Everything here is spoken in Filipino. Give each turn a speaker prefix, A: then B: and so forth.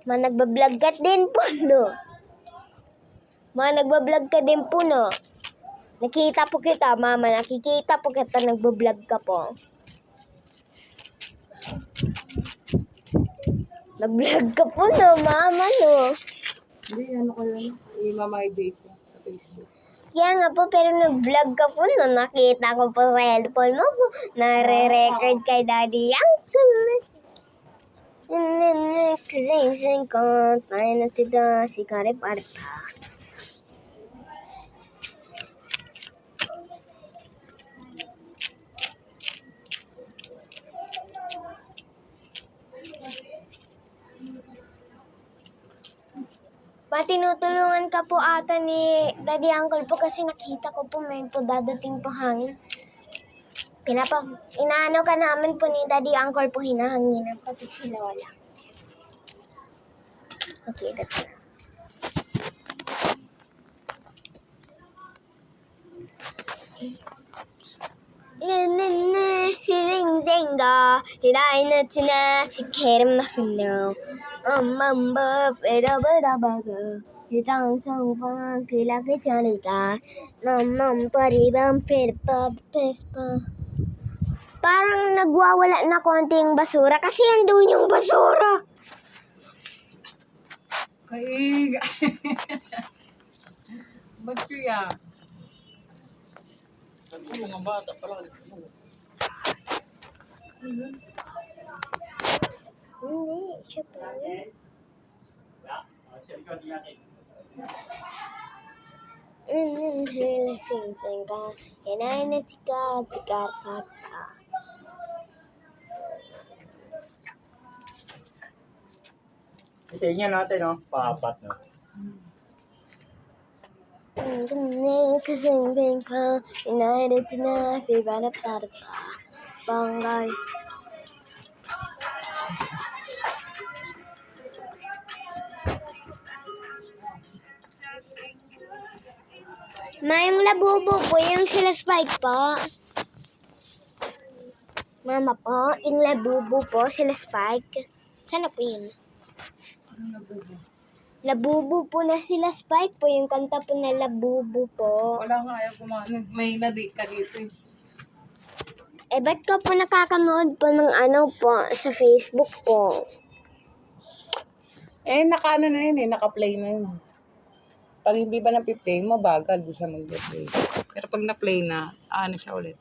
A: Nagbablog ka din po, no? Nagbablog ka din po, no? Nakita po kita, mama. Nakikita po kita, nagbablog ka po. Nag-vlog ka po, no, mama, no?
B: Hindi, ano ko yun? I-mama-date ko sa Facebook.
A: Kaya nga po, pero nag-vlog ka po, no? Nakita ko po sa cellphone mo po. Nare-record kay Daddy Uncle. Kasing ko, tayo na tida, si Kare Parta. Tinutulungan ka po ata ni Daddy Uncle po kasi nakita ko po may po dadating po hangin. Inaano ka namin po ni Daddy Uncle po hinahanginan pati si Lola. Okay, that's na. Sing-sing-ga, hilahin na tina, sikirin mafino. Parang nagwawala na konting basura kasi andun yung basura.
B: Kaiga. Ba't kaya? Mga bata pala.
A: Hindi, siya pa. Sing-sing ka, hinay na tika, papa.
C: Kasi niya natin, no? Paapat, no?
A: Sing-sing ka, hinay na tina, papa. Bangay. Yung labubo po, yung sila Spike po. Mama po, yung labubo po, sila Spike. Sana po yun? Labubo po na sila Spike po, yung kanta po na labubo po.
B: Wala nga, ayaw kumano. May na-date ka dito eh.
A: Ba't ka po nakakanood po ng ano po sa Facebook po?
B: Naka-ano na yun eh, naka-play na yun. Pag hindi ba na-play, mabagal, di siya mag-play. Pero pag na-play na, ano siya ulit.